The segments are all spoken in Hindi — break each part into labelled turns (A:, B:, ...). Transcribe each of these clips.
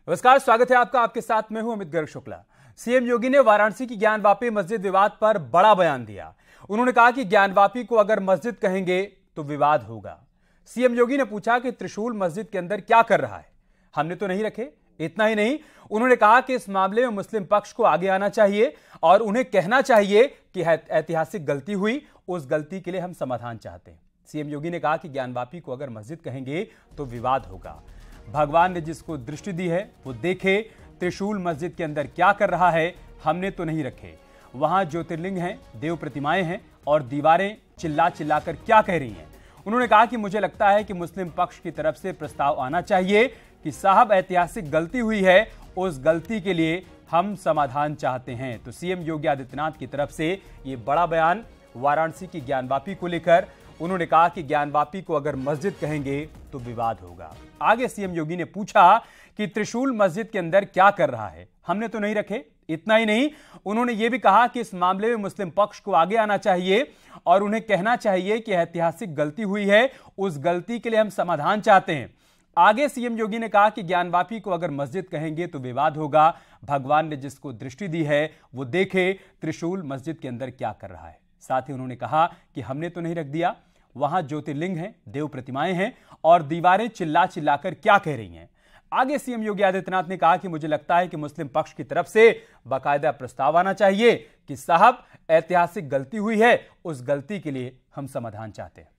A: नमस्कार, स्वागत है आपका। आपके साथ मैं हूं अमित गर्ग शुक्ला। सीएम योगी ने वाराणसी की ज्ञानवापी मस्जिद विवाद पर बड़ा बयान दिया। उन्होंने कहा कि ज्ञानवापी को अगर मस्जिद कहेंगे तो विवाद होगा। सीएम योगी ने पूछा कि त्रिशूल मस्जिद के अंदर क्या कर रहा है, हमने तो नहीं रखे। इतना ही नहीं, उन्होंने कहा कि इस मामले में मुस्लिम पक्ष को आगे आना चाहिए और उन्हें कहना चाहिए कि ऐतिहासिक गलती हुई, उस गलती के लिए हम समाधान चाहते हैं। सीएम योगी ने कहा कि ज्ञानवापी को अगर मस्जिद कहेंगे तो विवाद होगा। भगवान ने जिसको दृष्टि दी है वो देखे। त्रिशूल मस्जिद के अंदर क्या कर रहा है, हमने तो नहीं रखे। वहां ज्योतिर्लिंग हैं, देव प्रतिमाएं हैं और दीवारें चिल्ला चिल्लाकर क्या कह रही हैं। उन्होंने कहा कि मुझे लगता है कि मुस्लिम पक्ष की तरफ से प्रस्ताव आना चाहिए कि साहब ऐतिहासिक गलती हुई है, उस गलती के लिए हम समाधान चाहते हैं। तो सीएम योगी आदित्यनाथ की तरफ से ये बड़ा बयान वाराणसी की ज्ञानवापी को लेकर। उन्होंने कहा कि ज्ञानवापी को अगर मस्जिद कहेंगे तो विवाद होगा। आगे सीएम योगी ने पूछा कि त्रिशूल मस्जिद के अंदर क्या कर रहा है, हमने तो नहीं रखे। इतना ही नहीं, उन्होंने यह भी कहा कि इस मामले में मुस्लिम पक्ष को आगे आना चाहिए और उन्हें कहना चाहिए कि ऐतिहासिक गलती हुई है, उस गलती के लिए हम समाधान चाहते हैं। आगे सीएम योगी ने कहा कि ज्ञानवापी को अगर मस्जिद कहेंगे तो विवाद होगा। भगवान ने जिसको दृष्टि दी है वो देखे त्रिशूल मस्जिद के अंदर क्या कर रहा है। साथ ही उन्होंने कहा कि हमने तो नहीं रख दिया, वहां ज्योतिर्लिंग हैं, देव प्रतिमाएं हैं और दीवारें चिल्ला चिल्लाकर क्या कह रही हैं। आगे सीएम योगी आदित्यनाथ ने कहा कि मुझे लगता है कि मुस्लिम पक्ष की तरफ से बाकायदा प्रस्ताव आना चाहिए कि साहब ऐतिहासिक गलती हुई है, उस गलती के लिए हम समाधान चाहते हैं।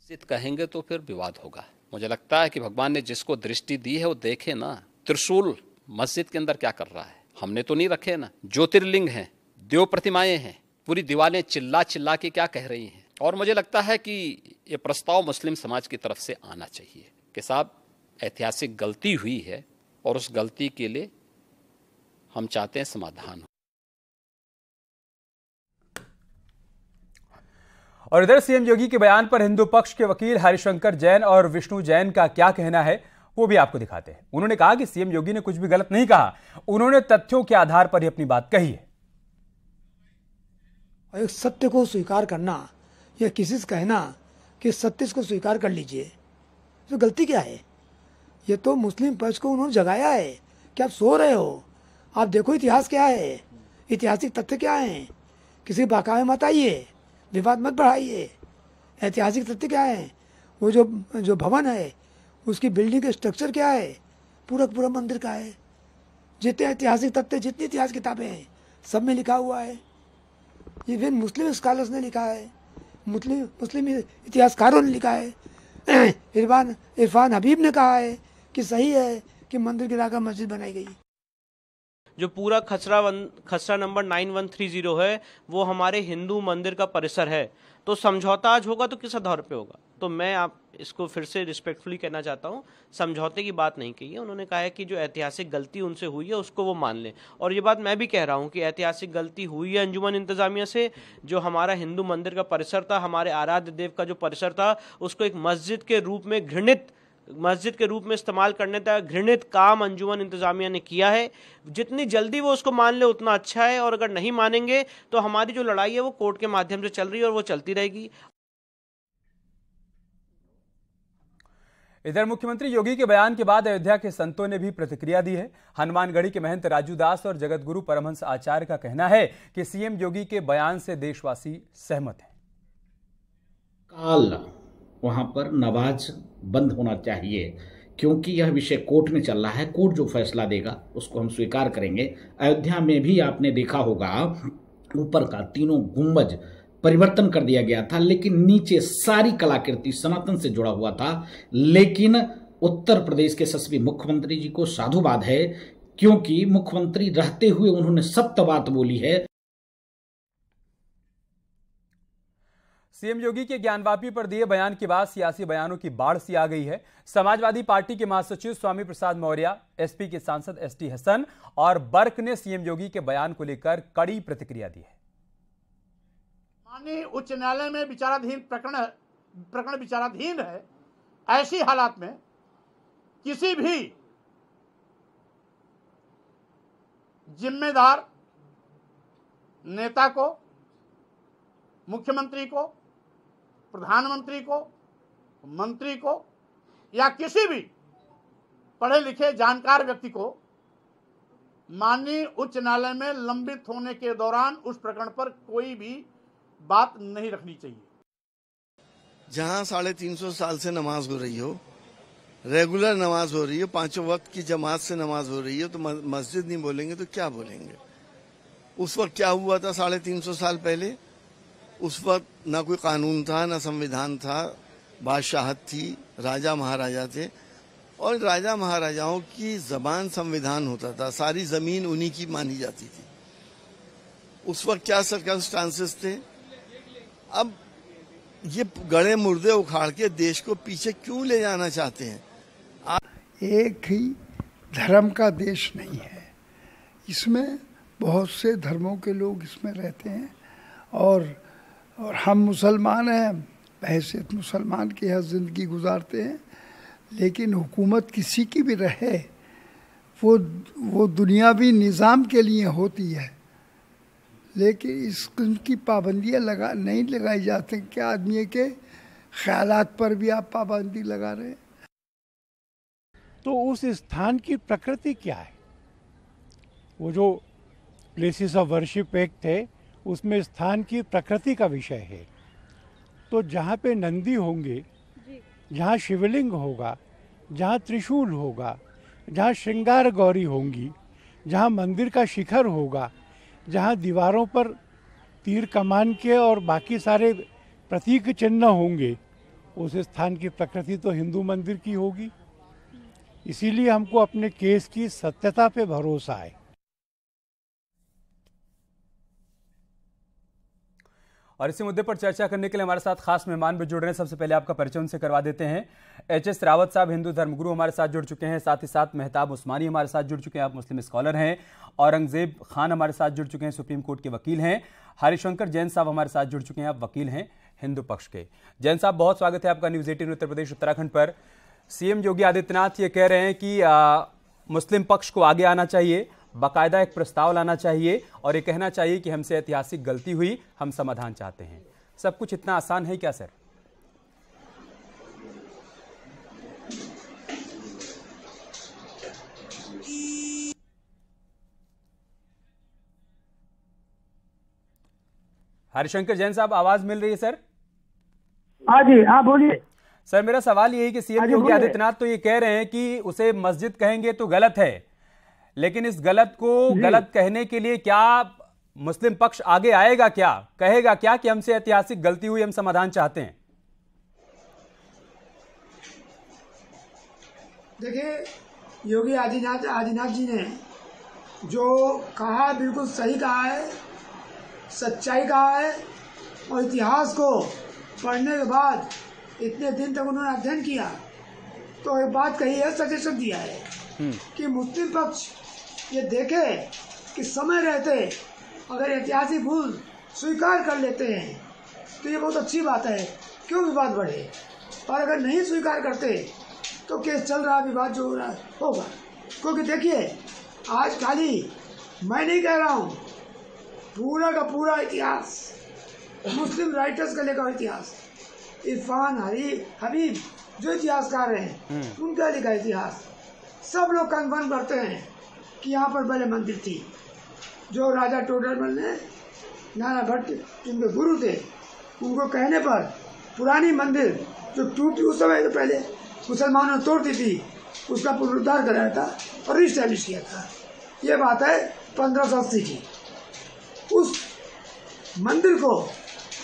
B: मस्जिद कहेंगे तो फिर विवाद होगा। मुझे लगता है कि भगवान ने जिसको दृष्टि दी है वो देखे ना। त्रिशूल मस्जिद के अंदर क्या कर रहा है, हमने तो नहीं रखे ना। ज्योतिर्लिंग हैं, देव प्रतिमाएं हैं, पूरी दीवारें चिल्ला चिल्ला के क्या कह रही हैं। और मुझे लगता है कि ये प्रस्ताव मुस्लिम समाज की तरफ से आना चाहिए कि साहब ऐतिहासिक गलती हुई है और उस गलती के लिए हम चाहते हैं समाधान हो।
A: और इधर सीएम योगी के बयान पर हिंदू पक्ष के वकील हरिशंकर जैन और विष्णु जैन का क्या कहना है वो भी आपको दिखाते हैं। उन्होंने कहा कि सीएम योगी ने कुछ भी गलत नहीं कहा, उन्होंने तथ्यों के आधार पर ही अपनी बात कही है।
C: एक सत्य को स्वीकार करना या किसी से कहना कि सत्य को स्वीकार कर लीजिए, तो गलती क्या है? ये तो मुस्लिम पक्ष को उन्होंने जगाया है कि आप सो रहे हो, आप देखो इतिहास क्या है, ऐतिहासिक तथ्य क्या है। किसी बाकावे मत आइए, विवाद मत बढ़ाइए। ऐतिहासिक तथ्य क्या है? वो जो भवन है उसकी बिल्डिंग का स्ट्रक्चर क्या है, पूरा मंदिर का है। जितने ऐतिहासिक तथ्य, जितनी इतिहास किताबें हैं सब में लिखा हुआ है। इवन मुस्लिम स्कॉलर्स ने लिखा है, मुस्लिम इतिहासकारों ने लिखा है। इरफान हबीब ने कहा है कि सही है कि मंदिर गिराकर मस्जिद बनाई गई।
D: जो पूरा खसरा नंबर 9130 है वो हमारे हिंदू मंदिर का परिसर है। तो समझौता आज होगा तो किस आधार पे होगा? तो मैं आप इसको फिर से रिस्पेक्टफुली कहना चाहता हूँ, समझौते की बात नहीं कही है। उन्होंने कहा है कि जो ऐतिहासिक गलती उनसे हुई है उसको वो मान लें। और ये बात मैं भी कह रहा हूँ कि ऐतिहासिक गलती हुई है अंजुमन इंतजामिया से। जो हमारा हिंदू मंदिर का परिसर था, हमारे आराध्य देव का जो परिसर था, उसको एक मस्जिद के रूप में इस्तेमाल करने का घृणित काम अंजुमन इंतजामिया ने किया है। जितनी जल्दी वो उसको मान ले उतना अच्छा है। और अगर नहीं मानेंगे तो हमारी जो लड़ाई है वो कोर्ट के माध्यम से चल रही है और वो चलती रहेगी।
A: इधर मुख्यमंत्री योगी के बयान के बाद अयोध्या के संतों ने भी प्रतिक्रिया दी है। हनुमानगढ़ी के महंत राजू दास और जगतगुरु परमहंस आचार्य का कहना है कि सीएम योगी के बयान से देशवासी सहमत हैं।
E: काल वहां पर नमाज बंद होना चाहिए, क्योंकि यह विषय कोर्ट में चल रहा है। कोर्ट जो फैसला देगा उसको हम स्वीकार करेंगे। अयोध्या में भी आपने देखा होगा ऊपर का तीनों गुंबज परिवर्तन कर दिया गया था, लेकिन नीचे सारी कलाकृति सनातन से जुड़ा हुआ था। लेकिन उत्तर प्रदेश के यशस्वी मुख्यमंत्री जी को साधुवाद है, क्योंकि मुख्यमंत्री रहते हुए उन्होंने सत्य बात बोली है।
A: सीएम योगी के ज्ञानवापी पर दिए बयान के बाद सियासी बयानों की बाढ़ सी आ गई है। समाजवादी पार्टी के महासचिव स्वामी प्रसाद मौर्य, एसपी के सांसद एसटी हसन और बर्क ने सीएम योगी के बयान को लेकर कड़ी प्रतिक्रिया दी है।
F: माननीय उच्च न्यायालय में प्रकरण विचाराधीन है। ऐसी हालात में किसी भी जिम्मेदार नेता को, मुख्यमंत्री को, प्रधानमंत्री को, मंत्री को या किसी भी पढ़े लिखे जानकार व्यक्ति को माननीय उच्च न्यायालय में लंबित होने के दौरान उस प्रकरण पर कोई भी बात नहीं रखनी चाहिए।
G: जहां 350 साल से नमाज हो रही हो, रेगुलर नमाज हो रही है, 5 वक्त की जमात से नमाज हो रही है, तो मस्जिद नहीं बोलेंगे तो क्या बोलेंगे? उस वक्त क्या हुआ था 350 साल पहले? उस वक्त ना कोई कानून था, ना संविधान था, बादशाहत थी, राजा महाराजा थे, और राजा महाराजाओं की जबान संविधान होता था, सारी जमीन उन्हीं की मानी जाती थी। उस वक्त क्या सर्कमस्टांसेस थे? अब ये गड़े मुर्दे उखाड़ के देश को पीछे क्यों ले जाना चाहते हैं?
H: एक ही धर्म का देश नहीं है, इसमें बहुत से धर्मों के लोग इसमें रहते हैं, और हम मुसलमान हैं, बहैसियत मुसलमान की यहाँ जिंदगी गुजारते हैं। लेकिन हुकूमत किसी की भी रहे, वो दुनियावी निज़ाम के लिए होती है, लेकिन इस किस्म की पाबंदियाँ नहीं लगाई जाती। क्या आदमी के ख्यालात पर भी आप पाबंदी लगा रहे हैं?
I: तो उस स्थान की प्रकृति क्या है? वो जो प्लेसेस ऑफ वर्शिप एक्ट है, उसमें स्थान की प्रकृति का विषय है। तो जहाँ पे नंदी होंगे, जहाँ शिवलिंग होगा, जहाँ त्रिशूल होगा, जहाँ श्रृंगार गौरी होंगी, जहाँ मंदिर का शिखर होगा, जहाँ दीवारों पर तीर कमान के और बाकी सारे प्रतीक चिन्ह होंगे, उस स्थान की प्रकृति तो हिंदू मंदिर की होगी। इसीलिए हमको अपने केस की सत्यता पे भरोसा है।
A: और इसी मुद्दे पर चर्चा करने के लिए हमारे साथ खास मेहमान भी जुड़ रहे हैं। सबसे पहले आपका परिचय उनसे करवा देते हैं। एच.एस. रावत साहब हिंदू धर्मगुरु हमारे साथ जुड़ चुके हैं, साथ ही साथ मेहताब उस्मानी हमारे साथ जुड़ चुके हैं, आप मुस्लिम स्कॉलर हैं। औरंगजेब खान हमारे साथ जुड़ चुके हैं, सुप्रीम कोर्ट के वकील हैं। हरिशंकर जैन साहब हमारे साथ जुड़ चुके हैं, आप वकील हैं हिंदू पक्ष के। जैन साहब, बहुत स्वागत है आपका न्यूज़ 18 उत्तर प्रदेश उत्तराखंड पर। सीएम योगी आदित्यनाथ ये कह रहे हैं कि मुस्लिम पक्ष को आगे आना चाहिए, बाकायदा एक प्रस्ताव लाना चाहिए और ये कहना चाहिए कि हमसे ऐतिहासिक गलती हुई, हम समाधान चाहते हैं। सब कुछ इतना आसान है क्या सर? हरिशंकर जैन साहब, आवाज मिल रही है सर?
C: हाँ जी, हाँ बोलिए
A: सर। मेरा सवाल ये है कि सीएम योगी आदित्यनाथ तो ये कह रहे हैं कि उसे मस्जिद कहेंगे तो गलत है, लेकिन इस गलत को गलत कहने के लिए क्या मुस्लिम पक्ष आगे आएगा, क्या कहेगा क्या कि हमसे ऐतिहासिक गलती हुई, हम समाधान चाहते हैं?
C: देखिए, योगी आदित्यनाथ जी ने जो कहा बिल्कुल सही कहा है, सच्चाई कहा है, और इतिहास को पढ़ने के बाद इतने दिन तक उन्होंने अध्ययन किया तो एक बात कही है, सजेशन दिया है कि मुस्लिम पक्ष ये देखे कि समय रहते अगर ऐतिहासिक भूल स्वीकार कर लेते हैं तो ये बहुत अच्छी बात है, क्यों विवाद बढ़े, और अगर नहीं स्वीकार करते तो केस चल रहा, विवाद जो हो रहा होगा। क्योंकि देखिए, आज खाली मैं नहीं कह रहा हूँ, पूरा का पूरा इतिहास, मुस्लिम राइटर्स का लिखा इतिहास, इरफान हबीब जो इतिहासकार हैं उनका लिखा इतिहास, सब लोग कन्फर्म करते हैं कि यहाँ पर पहले मंदिर थी। जो राजा टोडरमल ने, नाना भट्ट जिनके गुरु थे, उनको कहने पर पुरानी मंदिर जो टूटी उस समय तो पहले मुसलमानों ने तोड़ दी थी, उसका पुनरुद्धार कराया था और रिस्टैब्लिश किया था। ये बात है 1580 की। उस मंदिर को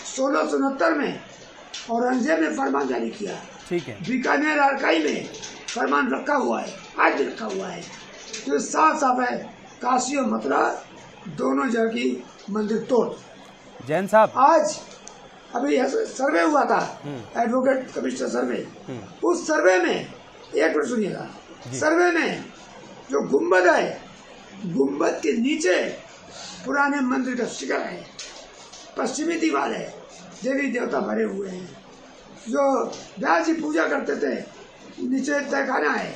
C: 1669 में औरंगजेब ने फरमान जारी किया।
A: ठीक है,
C: बीकानेर आर्काई में फरमान रखा हुआ है, आज भी रखा हुआ है, जो साफ साफ है, काशी और मथुरा दोनों जगह की मंदिर तोड़।
A: जैन साहब,
C: आज अभी सर्वे हुआ था, एडवोकेट कमिश्नर सर्वे, उस सर्वे में एक मिनट सुनिएगा, सर्वे में जो गुम्बद है, गुम्बद के नीचे पुराने मंदिर का शिखर है, पश्चिमी दीवार है, देवी देवता भरे हुए हैं, जो व्यास जी पूजा करते थे, नीचे तहखाना है,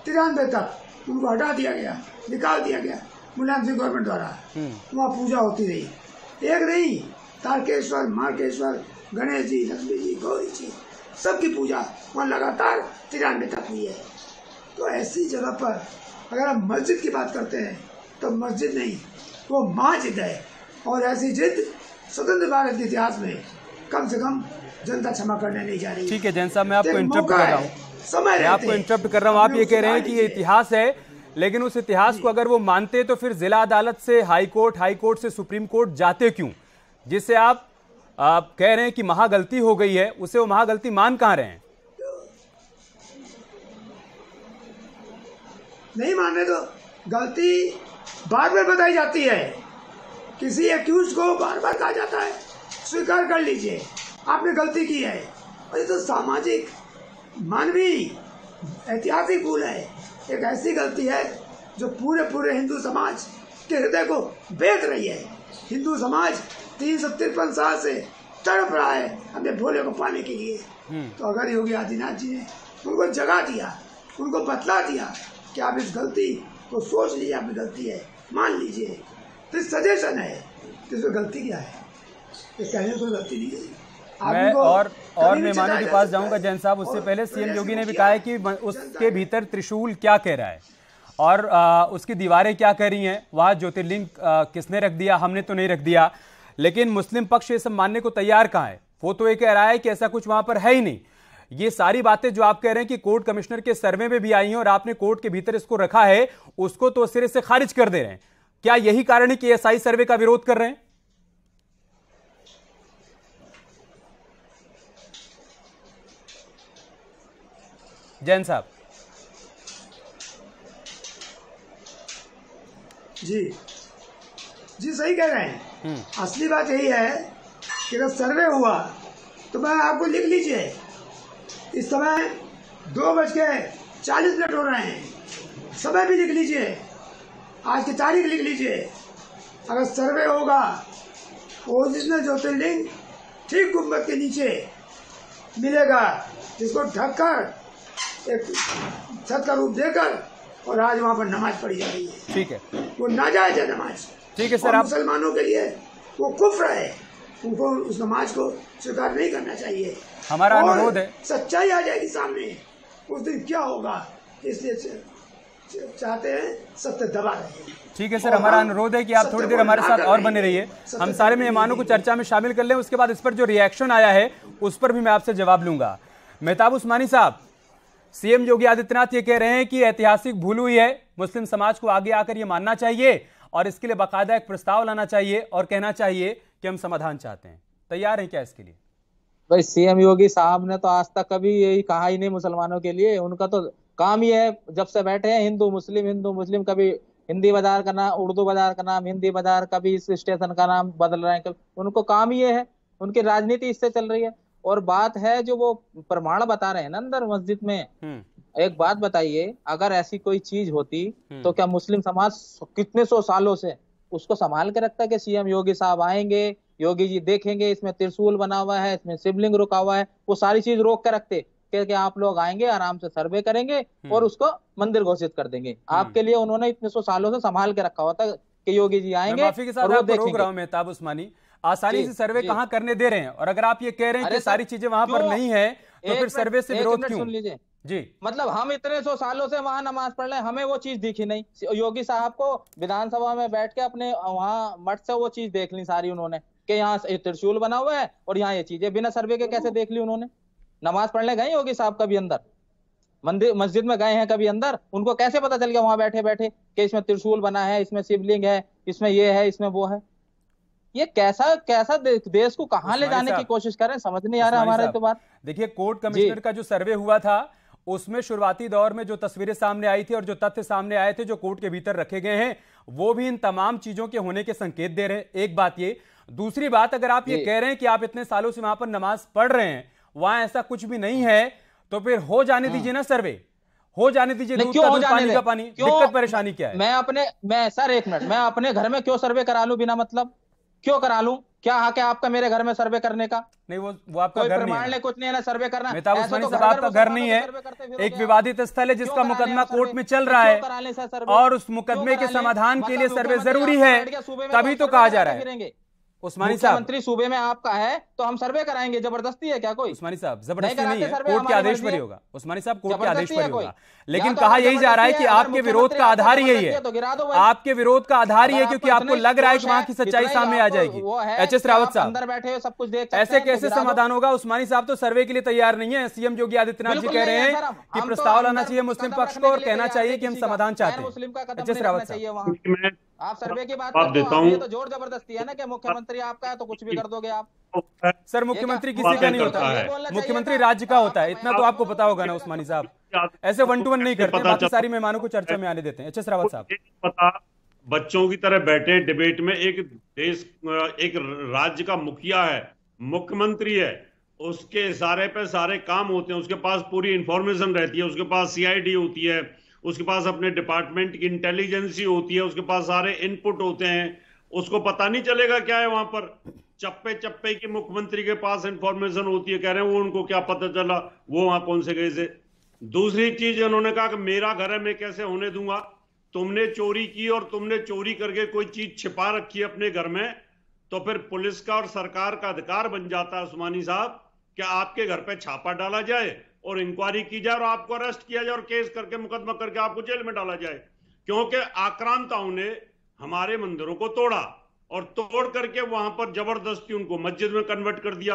C: 93 तक उनको हटा दिया गया, निकाल दिया गया मुलायम सिंह गवर्नमेंट द्वारा। वहाँ पूजा होती रही, एक नहीं, तारकेश्वर, मार्केश्वर, गणेश जी, लक्ष्मी जी, गौरी जी, सबकी पूजा वहाँ लगातार 93 तक हुई है। तो ऐसी जगह पर अगर हम मस्जिद की बात करते हैं तो मस्जिद नहीं, वो महाजिद है। और ऐसी जिद स्वतंत्र भारत के इतिहास में कम से कम जनता क्षमा करने नहीं जा रही।
A: ठीक है जैन साहब, मैं आपको इंटरप्ट कर रहा हूँ, आप ये कह रहे हैं कि ये इतिहास है, लेकिन उस इतिहास को अगर वो मानते तो फिर जिला अदालत से हाई कोर्ट से सुप्रीम कोर्ट जाते क्यों? जिससे आप कह रहे हैं कि महागलती हो गई है, उसे वो महागलती मान कहां रहे हैं?
C: नहीं माने तो गलती बार बार बताई जाती है, किसी एक्यूज को बार बार कहा जाता है स्वीकार कर लीजिए आपने गलती की है। और ये तो सामाजिक मानवीय ऐतिहासिक भूल है, एक ऐसी गलती है जो पूरे हिंदू समाज के हृदय को बेच रही है। हिंदू समाज 353 साल से तड़प रहा है अपने भोले को पाने के लिए। तो अगर योगी आदित्यनाथ जी ने उनको जगा दिया, उनको बतला दिया कि आप इस गलती को सोच लीजिए, आपकी गलती है, मान लीजिए, तो सजेशन है कि इसमें गलती क्या है, ये कहने कोई गलती नहीं है।
A: मैं और मेहमानों के पास जाऊंगा जैन साहब, उससे पहले सीएम योगी ने भी कहा है कि उसके भीतर त्रिशूल क्या कह रहा है और उसकी दीवारें क्या कह रही हैं, वहां ज्योतिर्लिंग किसने रख दिया, हमने तो नहीं रख दिया। लेकिन मुस्लिम पक्ष ये सब मानने को तैयार कहाँ है? वो तो ये कह रहा है कि ऐसा कुछ वहां पर है ही नहीं। ये सारी बातें जो आप कह रहे हैं कि कोर्ट कमिश्नर के सर्वे में भी आई हैं और आपने कोर्ट के भीतर इसको रखा है, उसको तो सिरे से खारिज कर दे रहे हैं। क्या यही कारण है कि एसआई सर्वे का विरोध कर रहे हैं? जैन साहब
C: जी सही कह रहे हैं। असली बात यही है कि अगर सर्वे हुआ तो मैं आपको लिख लीजिए, इस समय 2:40 हो रहे हैं, समय भी लिख लीजिए, आज की तारीख लिख लीजिए। अगर सर्वे होगा ओरिजिनल ज्योतिर्लिंग ठीक गुंबद के नीचे मिलेगा, जिसको ढककर एक छत का रूप देकर, और आज वहाँ पर नमाज पढ़ी जा रही है।
A: ठीक है,
C: वो नाजायज है नमाज।
A: ठीक है सर, आप
C: मुसलमानों के लिए वो कुफ्र है, उनको उस नमाज को स्वीकार नहीं करना चाहिए।
A: हमारा अनुरोध है,
C: सच्चाई आ जाएगी सामने, उस दिन क्या होगा, इसलिए चाहते हैं सत्य दबा रहे।
A: ठीक है सर, हमारा अनुरोध है कि आप थोड़ी देर हमारे साथ और बने रहिए, हम सारे मेहमानों को चर्चा में शामिल कर लें। उसके बाद इस पर जो रिएक्शन आया है उस पर भी मैं आपसे जवाब लूंगा। मेहताब उस्मानी साहब, सीएम योगी आदित्यनाथ ये कह रहे हैं कि ऐतिहासिक भूल हुई है, मुस्लिम समाज को आगे आकर ये मानना चाहिए और इसके लिए बाकायदा एक प्रस्ताव लाना चाहिए और कहना चाहिए कि हम समाधान चाहते हैं। तैयार हैं क्या इसके लिए?
J: भाई सीएम योगी साहब ने तो आज तक कभी यही कहा ही नहीं मुसलमानों के लिए। उनका तो काम ही है, जब से बैठे हैं हिंदू मुस्लिम, कभी हिंदी बाजार का नाम, उर्दू बाजार का नाम, हिंदी बाजार, कभी इस स्टेशन का नाम बदल रहे हैं। उनको काम ही है, उनकी राजनीति इससे चल रही है। और बात है जो वो प्रमाण बता रहे हैं ना अंदर मस्जिद में, एक बात बताइए, अगर ऐसी कोई चीज होती तो क्या मुस्लिम समाज कितने 100 सालों से उसको संभाल के रखता है कि सीएम योगी साहब आएंगे, योगी जी देखेंगे इसमें त्रिशूल बना हुआ है, इसमें शिवलिंग रुका हुआ है, वो सारी चीज रोक के रखते कि आप लोग आएंगे, आराम से सर्वे करेंगे और उसको मंदिर घोषित कर देंगे। आपके लिए उन्होंने इतने 100 सालों से संभाल के रखा हुआ था कि योगी जी आएंगे।
A: माफी के साथ आपको रोक रहा हूं मेहताब उस्मानी, आसानी से सर्वे कहां करने दे रहे हैं? और अगर आप ये कह रहे हैं कि सारी चीजें वहां पर नहीं है तो फिर सर्वे से विरोध क्यों?
J: सुन लीजिए
A: जी,
J: मतलब हम इतने 100 सालों से वहां नमाज पढ़ रहे हैं, हमें वो चीज दिखी नहीं। योगी साहब को विधानसभा में बैठ के अपने वहां मठ से वो चीज देख ली सारी उन्होंने कि यहाँ त्रिशूल बना हुआ है और यहाँ ये चीजें बिना सर्वे के कैसे देख ली उन्होंने? नमाज पढ़ने गए योगी साहब कभी अंदर मस्जिद में गए हैं कभी अंदर? उनको कैसे पता चल गया वहां बैठे बैठे कि इसमें त्रिशूल बना है, इसमें शिवलिंग है, इसमें ये है, इसमें वो है? ये कैसा देश को कहां ले जाने की कोशिश कर रहे हैं, समझ नहीं आ रहा हमारा तो बात।
A: देखिए, कोर्ट कमिश्नर का जो सर्वे हुआ था उसमें शुरुआती दौर में जो तस्वीरें सामने आई थी और जो तथ्य सामने आए थे जो कोर्ट के भीतर रखे गए हैं, वो भी इन तमाम चीजों के होने के संकेत दे रहे हैं। एक बात ये, दूसरी बात, अगर आप ये कह रहे हैं कि आप इतने सालों से वहां पर नमाज पढ़ रहे हैं, वहां ऐसा कुछ भी नहीं है, तो फिर हो जाने दीजिए ना सर्वे, हो जाने दीजिए।
J: क्यों हो जाने
A: पानी का पानी, दिक्कत परेशानी क्या है?
J: मैं सर एक मिनट, मैं अपने घर में क्यों सर्वे करा लूं बिना मतलब? क्यों करा लूं? क्या हक है आपका मेरे घर में सर्वे करने का?
A: नहीं, वो आपका घर नहीं है,
J: कुछ नहीं है ना सर्वे करना।
A: मेहताब उस्मानी साहब, आपका घर नहीं है, एक विवादित स्थल है जिसका मुकदमा कोर्ट में चल रहा है और उस मुकदमे के समाधान के लिए सर्वे जरूरी है, तभी तो कहा जा रहा है। उस्मानी साहब,
J: मुख्यमंत्री सूबे में आपका है तो हम सर्वे कराएंगे, जबरदस्ती है क्या कोई?
A: उस्मानी साहब जबरदस्ती नहीं है, कोर्ट के आदेश पर ही होगा। उस्मानी साहब कोर्ट के आदेश पर ही होगा, लेकिन कहा यही जा रहा है कि आपके विरोध का आधार यही है, आपके विरोध का आधार यही है क्योंकि आपको लग रहा है कि वहां की सच्चाई सामने आ जाएगी। एचएस रावत साहब,
J: अंदर बैठे सब कुछ देख
A: ऐसे कैसे समाधान होगा? उस्मानी साहब तो सर्वे के लिए तैयार नहीं है। सीएम योगी आदित्यनाथ जी कह रहे हैं कि प्रस्ताव लाना चाहिए मुस्लिम पक्ष को और कहना चाहिए कि हम समाधान चाहते हैं। एचएस रावत साहब,
J: आप सर्वे की बात करते हो, ये तो जोर जबरदस्ती है ना कि मुख्यमंत्री आपका है तो कुछ भी कर दोगे आप।
A: सर मुख्यमंत्री किसी का नहीं होता है, मुख्यमंत्री राज्य का होता है, इतना तो आपको पता होगा ना उस्मानी साहब। ऐसे 1 to 1 नहीं करते, बाकी सारी मेहमानों को चर्चा में आने देते हैं। एचएस रावत साहब,
K: पता बच्चों की तरह बैठे डिबेट में, एक राज्य का मुखिया है, मुख्यमंत्री है, उसके इशारे पे सारे काम होते हैं, उसके पास पूरी इंफॉर्मेशन रहती है, उसके पास सीआईडी होती है, उसके पास अपने डिपार्टमेंट की इंटेलिजेंसी होती है, उसके पास सारे इनपुट होते हैं। उसको पता नहीं चलेगा क्या है वहां पर? चप्पे चप्पे की मुख्यमंत्री के पास इंफॉर्मेशन होती है, कह रहे हैं वो उनको क्या पता चला, वो वहां कौन से गए से। दूसरी चीज उन्होंने कहा कि मेरा घर है, मैं कैसे होने दूंगा? तुमने चोरी की और तुमने चोरी करके कोई चीज छिपा रखी है अपने घर में, तो फिर पुलिस का और सरकार का अधिकार बन जाता है उस्मानी साहब, क्या आपके घर पे छापा डाला जाए और इंक्वायरी की जाए और आपको अरेस्ट किया जाए और केस करके मुकदमा करके आपको जेल में डाला जाए? क्योंकि आक्रांताओं ने हमारे मंदिरों को तोड़ा और तोड़ करके वहां पर जबरदस्ती उनको मस्जिद में कन्वर्ट कर दिया।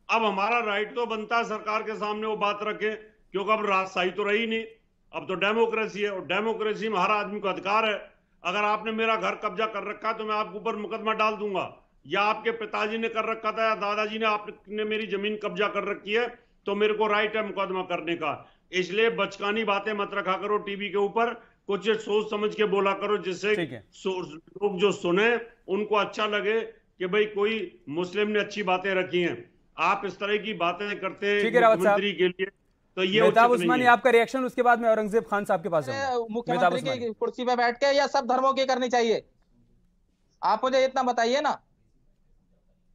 K: अब हमारा राइट तो बनता है सरकार के सामने वो बात रखें, क्योंकि अब राजशाही तो रही नहीं, अब तो डेमोक्रेसी है और डेमोक्रेसी में हर आदमी को अधिकार है। अगर आपने मेरा घर कब्जा कर रखा है तो मैं आपके ऊपर मुकदमा डाल दूंगा, या आपके पिताजी ने कर रखा था या दादाजी ने, आपने मेरी जमीन कब्जा कर रखी है तो मेरे को राइट है मुकदमा करने का। इसलिए बचकानी बातें मत रखा करो टीवी के ऊपर, कुछ सोच समझ के बोला करो जिससे लोग जो सुने उनको अच्छा लगे कि भाई कोई मुस्लिम ने अच्छी बातें रखी हैं। आप इस तरह की बातें करते हैं मुख्यमंत्री के लिए, तो ये
A: मेहताब उस्मानी आपका रिएक्शन, उसके बाद में औरंगजेब खान साहब के पास जाऊंगा।
J: मुख्यमंत्री की कुर्सी पे बैठ के या सब धर्मों की करनी चाहिए? आप मुझे इतना बताइए ना,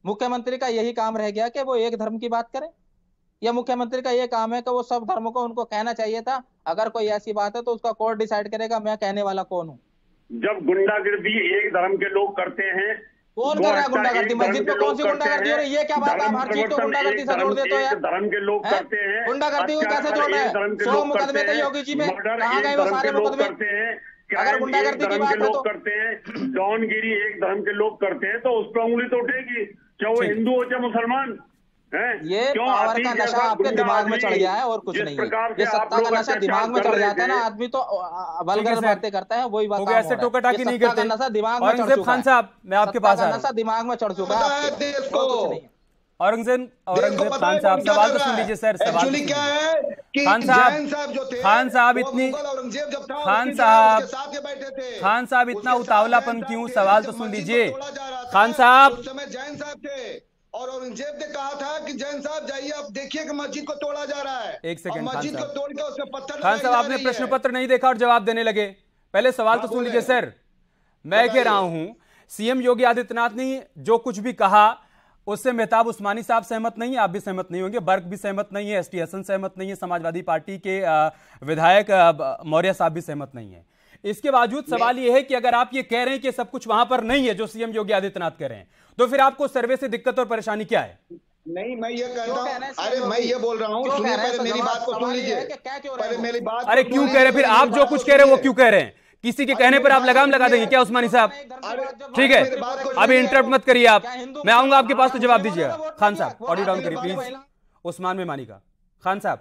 J: मुख्यमंत्री का यही काम रह गया कि वो एक धर्म की बात करें, या मुख्यमंत्री का ये काम है कि वो सब धर्मों को उनको कहना चाहिए था? अगर कोई ऐसी बात है तो उसका कोर्ट डिसाइड करेगा, मैं कहने वाला कौन हूँ।
K: जब गुंडागर्दी एक धर्म के लोग करते हैं,
J: कौन कर रहा है गुंडागर्दी? मस्जिद में कौन सी गुंडागर्दी हो रही है? ये क्या बात है? आप हर चीज को गुंडागर्दी से जोड़ देते हो यार।
K: धर्म के लोग करते हैं,
J: गुंडागर्दी को कैसे जोड़ रहे हैं? 100 मुकदमे थे योगी जी में, कहाँ गए वो सारे मुकदमे? अगर गुंडागर्दी की बात है तो
K: करते हैं, डॉनगिरी एक धर्म के लोग करते हैं तो उस पर उंगली तो उठेगी, चाहे वो हिंदू हो चाहे मुसलमान।
J: ये पावर का नशा आपके दिमाग में चढ़ गया है और कुछ नहीं है। ये सत्ता का नशा दिमाग में चढ़ जाता है ना, आदमी तो वल्गर बातें करता है, वही बात
A: ऐसे टोका-टाकी नहीं करते।
J: नशा दिमाग में चढ़ चुका है।
A: खान साहब मैं आपके पास आ रहा हूं।
J: नशा दिमाग में चढ़ चुका है आपको।
A: औरंगजेब खान साहब सवाल तो सुन लीजिए सर। सवाल क्या है कि खान साहब इतना उतावलापन क्यों? सवाल तो सुन लीजिए खान साहब।
L: जैन साहब थे और औरंगजेब ने कहा था कि जैन साहब जाइए, आप देखिए कि मस्जिद को तोड़ा जा रहा है।
A: एक सेकंड
L: मस्जिद को तोड़ के उसमें पत्थर।
A: खान साहब आपने प्रश्न पत्र नहीं देखा और जवाब देने लगे। पहले सवाल तो सुन लीजिए सर। मैं कह रहा हूं सीएम योगी आदित्यनाथ ने जो कुछ भी कहा उससे मेहताब उस्मानी साहब सहमत नहीं है, आप भी सहमत नहीं होंगे, बर्क भी सहमत नहीं है, एसटी हसन सहमत नहीं है, समाजवादी पार्टी के विधायक मौर्य साहब भी सहमत नहीं है। इसके बावजूद सवाल यह है कि अगर आप ये कह रहे हैं कि सब कुछ वहां पर नहीं है जो सीएम योगी आदित्यनाथ कह रहे हैं, तो फिर आपको सर्वे से दिक्कत और परेशानी क्या है?
L: नहीं, मैं ये कहता हूं, अरे मैं ये बोल रहा हूं, सुनिए पहले मेरी बात को सुन लीजिए, पहले मेरी बात।
A: अरे क्यों कह रहे हैं फिर आप? जो कुछ कह रहे हैं वो क्यों कह रहे हैं? किसी के कहने पर आप लगाम लगा देंगे क्या उस्मानी साहब? ठीक है, अभी इंटरप्ट मत करिए आप, मैं आऊंगा आपके पास तो जवाब दीजिएगा। खान साहब ऑडियो डाउन करिए प्लीज। उस्मान मेमानी का खान साहब।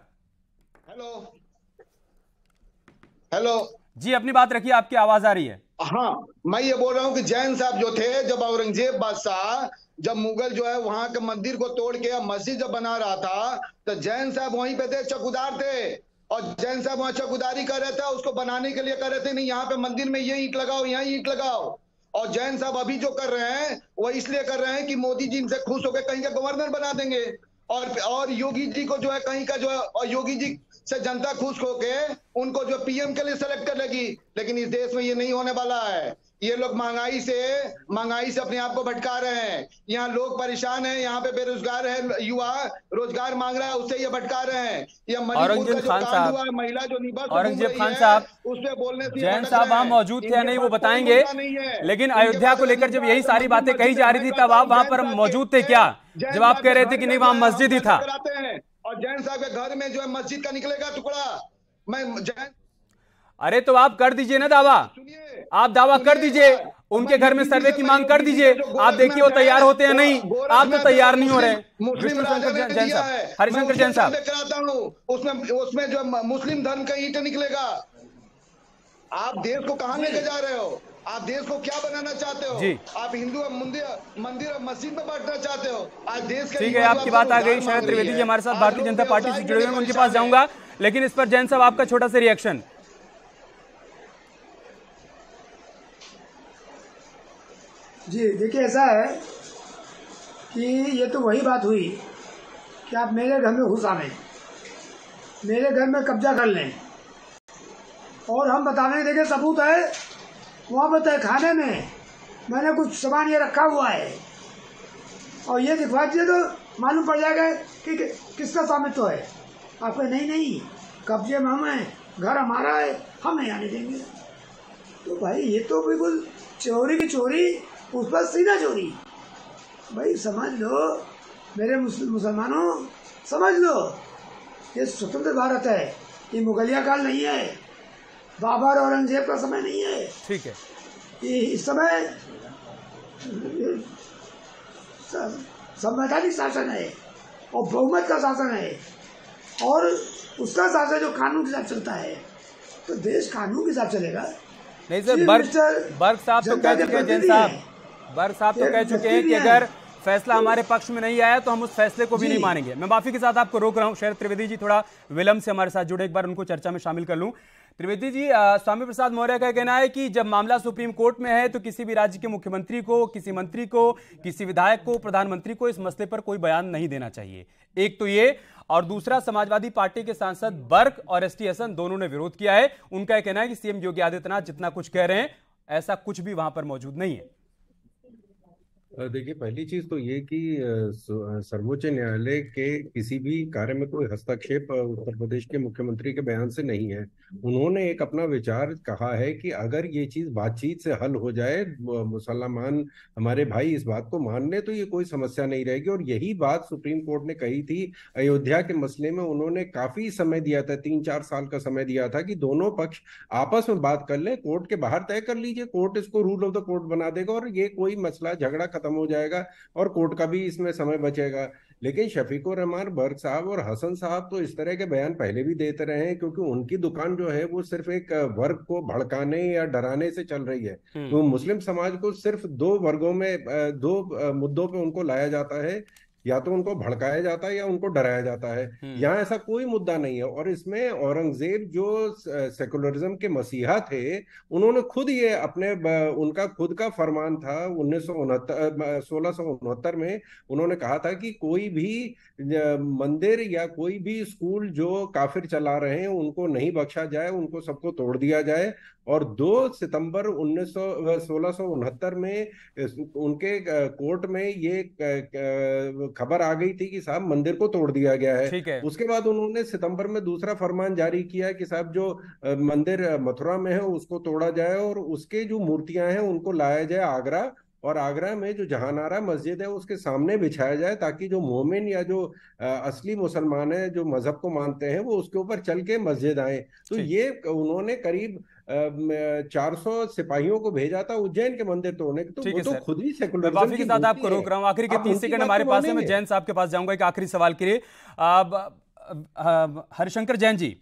L: हेलो
A: जी, अपनी बात रखिए, आपकी आवाज आ रही है।
L: हाँ, मैं ये बोल रहा हूँ कि जैन साहब जो थे, जब औरंगजेब बादशाह, जब मुगल जो है वहां के मंदिर को तोड़ के मस्जिद जब बना रहा था, तो जैन साहब वहीं पे थे, चौकीदार थे, और जैन साहब वहां चौकीदारी कर रहे थे, उसको बनाने के लिए कर रहे थे, नहीं यहाँ पे मंदिर में ये ईंट लगाओ, यहाँ ईंट लगाओ। और जैन साहब अभी जो कर रहे हैं वो इसलिए कर रहे हैं कि मोदी जी इनसे खुश होकर कहीं का गवर्नर बना देंगे, और योगी जी को जो है कहीं का जो है, और योगी जी से जनता खुश होके उनको जो पीएम के लिए सेलेक्ट कर लेगी। लेकिन इस देश में ये नहीं होने वाला है। ये लोग महंगाई से अपने आप को भटका रहे हैं। यहाँ लोग परेशान हैं, यहाँ पे बेरोजगार है, युवा रोजगार मांग रहा है, उससे ये भटका रहे हैं। ये मणिपुर का जो कांड हुआ है, महिला जो निबा
A: औरंगजेब खान साहब,
L: उसपे बोलने से
A: जैन साहब वहां मौजूद थे या नहीं वो बताएंगे, लेकिन अयोध्या को लेकर जब यही सारी बातें कही जा रही थी तब आप वहां पर मौजूद थे क्या, जब आप कह रहे थे कि नहीं वहां मस्जिद ही था?
L: और जैन साहब के घर में जो है मस्जिद का निकलेगा टुकड़ा, मैं जैन।
A: अरे तो आप कर दीजिए ना दावा, आप दावा कर दीजिए, उनके घर में सर्वे की मांग कर दीजिए, आप देखिए वो तैयार होते हैं नहीं, आप तो तैयार नहीं हो रहे। विष्णुशंकर जैन साहब, हरिशंकर जैन साहब,
L: कराता हूं, उसमें जो मुस्लिम धर्म का ईंट निकलेगा। आप देश को कहां लेके जा रहे हो? आप देश को क्या बनाना चाहते हो? आप हिंदू मंदिर और मस्जिद में बांटना चाहते हो? आज देश के
A: ठीक है, आपकी बात आ गई। शरद त्रिवेदी जी हमारे साथ भारतीय जनता पार्टी से जुड़े हुए हैं, उनके पास जाऊंगा, लेकिन इस पर जैन साहब आपका छोटा सा रिएक्शन।
C: जी देखिए, ऐसा है कि ये तो वही बात हुई कि आप मेरे घर में घुस आए, मेरे घर में कब्जा कर लें, और हम बताने देंगे सबूत है वहाँ पर तय खाने में मैंने कुछ सामान ये रखा हुआ है, और ये दिखवा दीजिए तो मालूम पड़ जाएगा कि किसका स्वामित्व है। आपको नहीं कब्जे में हम हैं, घर हमारा है, हम नहीं आने देंगे। तो भाई ये तो बिल्कुल चोरी की चोरी, उस पर सीधा चोरी। भाई समझ लो मेरे मुसलमानों, समझ लो ये स्वतंत्र भारत है, ये मुगलिया काल नहीं है, बाबर औरंगजेब का समय नहीं है।
A: ठीक है,
C: ये इस समय संवैधानिक शासन है और बहुमत का शासन है, और उसका शासन जो कानून के साथ चलता है, तो देश कानून के साथ चलेगा।
A: नहीं सर, बर्ग साहब तो कह चुके हैं, जैन साहब बर्ग साहब तो कह चुके हैं कि अगर फैसला हमारे पक्ष में नहीं आया तो हम उस फैसले को भी नहीं मानेंगे। मैं माफी के साथ आपको रोक रहा हूं, शरद त्रिवेदी जी थोड़ा विलंब से हमारे साथ जुड़े, एक बार उनको चर्चा में शामिल कर लूं। त्रिवेदी जी, स्वामी प्रसाद मौर्य का कहना है कि जब मामला सुप्रीम कोर्ट में है तो किसी भी राज्य के मुख्यमंत्री को, किसी मंत्री को, किसी विधायक को, प्रधानमंत्री को इस मसले पर कोई बयान नहीं देना चाहिए। एक तो ये, और दूसरा समाजवादी पार्टी के सांसद बर्ग और एसटी हसन दोनों ने विरोध किया है। उनका कहना है कि सीएम योगी आदित्यनाथ जितना कुछ कह रहे हैं ऐसा कुछ भी वहां पर मौजूद नहीं है।
M: देखिए, पहली चीज तो ये कि सर्वोच्च न्यायालय के किसी भी कार्य में कोई हस्तक्षेप उत्तर प्रदेश के मुख्यमंत्री के बयान से नहीं है। उन्होंने एक अपना विचार कहा है कि अगर ये चीज बातचीत से हल हो जाए, मुसलमान हमारे भाई इस बात को मान ले, तो ये कोई समस्या नहीं रहेगी। और यही बात सुप्रीम कोर्ट ने कही थी अयोध्या के मसले में। उन्होंने काफी समय दिया था, 3-4 साल का समय दिया था कि दोनों पक्ष आपस में बात कर ले, कोर्ट के बाहर तय कर लीजिए, कोर्ट इसको रूल ऑफ द कोर्ट बना देगा और ये कोई मसला झगड़ा खत्म हो जाएगा और कोर्ट का भी इसमें समय बचेगा। लेकिन शफीकुर रहमान बर्ग साहब और हसन साहब तो इस तरह के बयान पहले भी देते रहे हैं, क्योंकि उनकी दुकान जो है वो सिर्फ एक वर्ग को भड़काने या डराने से चल रही है। तो मुस्लिम समाज को सिर्फ 2 वर्गों में, 2 मुद्दों पे उनको लाया जाता है, या तो उनको भड़काया जाता है या उनको डराया जाता है। यहाँ ऐसा कोई मुद्दा नहीं है। और इसमें औरंगजेब जो सेकुलरिज्म के मसीहा थे, उन्होंने खुद ये अपने, उनका खुद का फरमान था 1669 में, उन्होंने कहा था कि कोई भी मंदिर या कोई भी स्कूल जो काफिर चला रहे हैं उनको नहीं बख्शा जाए, उनको सबको तोड़ दिया जाए। और 2 सितंबर 1669 में उनके कोर्ट में ये खबर आ गई थी कि साहब मंदिर को तोड़ दिया गया है। उसके बाद उन्होंने सितंबर में दूसरा फरमान जारी किया कि साहब जो मंदिर मथुरा में है उसको तोड़ा जाए और उसके जो मूर्तियां हैं उनको लाया जाए आगरा, और आगरा में जो जहानारा मस्जिद है उसके सामने बिछाया जाए, ताकि जो मोमिन या जो असली मुसलमान है, जो मजहब को मानते हैं, वो उसके ऊपर चल के मस्जिद आए। तो ये उन्होंने करीब 400 सिपाहियों को भेजा था उज्जैन के मंदिर तोड़ने के। तो वो तो खुद ही सेकुलरिज्म
A: माफी के साथ आपको रोक रहा हूँ, आखिरी के 30 सेकंड हमारे पास है। मैं जैन साहब के पास जाऊंगा एक आखिरी सवाल के लिए। हरिशंकर जैन जी,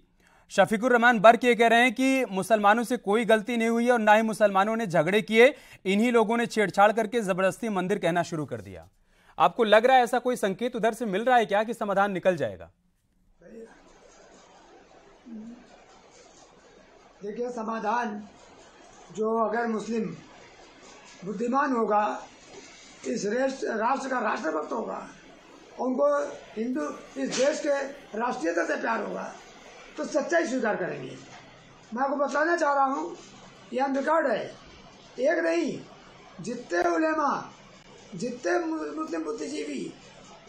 A: शफीकुर रहमान बर्ग ये कह रहे हैं कि मुसलमानों से कोई गलती नहीं हुई और ना ही मुसलमानों ने झगड़े किए, इन्हीं लोगों ने छेड़छाड़ करके जबरदस्ती मंदिर कहना शुरू कर दिया। आपको लग रहा है ऐसा कोई संकेत उधर से मिल रहा है क्या कि समाधान निकल जाएगा?
C: देखिए, समाधान जो अगर मुस्लिम बुद्धिमान होगा, इस राष्ट्र का राष्ट्रभक्त होगा, उनको हिंदू इस देश के राष्ट्रीयता से प्यार होगा, तो सच्चाई स्वीकार करेंगे। मैं आपको बताना चाह रहा हूँ, यहाँ रिकॉर्ड है, एक नहीं, जितने उलेमा, जितने मुस्लिम बुद्धिजीवी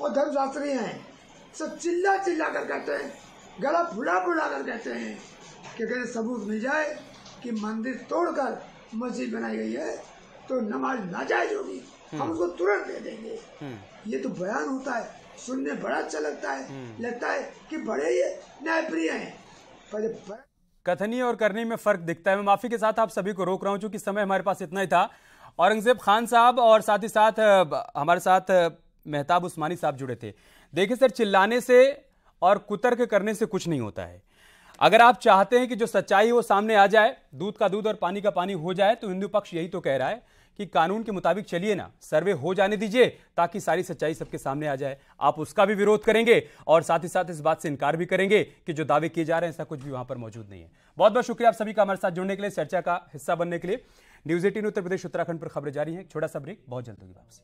C: और धर्मशास्त्री हैं, सब चिल्ला चिल्ला कर कहते हैं, गला फुला फुला कर कहते हैं कि अगर सबूत मिल जाए कि मंदिर तोड़कर मस्जिद बनाई गई है तो नमाज नाजायज होगी, हम उसको तुरंत दे देंगे। ये तो बयान होता है, सुनने बड़ा अच्छा लगता है कि बड़े ये न्यायप्रिय हैं, पर
A: कथनी और करनी में फर्क दिखता है। मैं माफी के साथ आप सभी को रोक रहा हूं क्योंकि समय हमारे पास इतना ही था। औरंगजेब खान साहब और साथ ही साथ हमारे साथ मेहताब उस्मानी साहब जुड़े थे। देखिए सर, चिल्लाने से और कुतर्क करने से कुछ नहीं होता है। अगर आप चाहते हैं कि जो सच्चाई है वो सामने आ जाए, दूध का दूध और पानी का पानी हो जाए, तो हिंदू पक्ष यही तो कह रहा है कि कानून के मुताबिक चलिए ना, सर्वे हो जाने दीजिए ताकि सारी सच्चाई सबके सामने आ जाए। आप उसका भी विरोध करेंगे और साथ ही साथ इस बात से इनकार भी करेंगे कि जो दावे किए जा रहे हैं ऐसा कुछ भी वहां पर मौजूद नहीं है। बहुत बहुत शुक्रिया आप सभी का हमारे साथ जुड़ने के लिए, चर्चा का हिस्सा बनने के लिए। न्यूज़ 18 उत्तर प्रदेश उत्तराखंड पर खबरें जारी हैं। छोटा सा ब्रेक, बहुत जल्द होगी वापसी।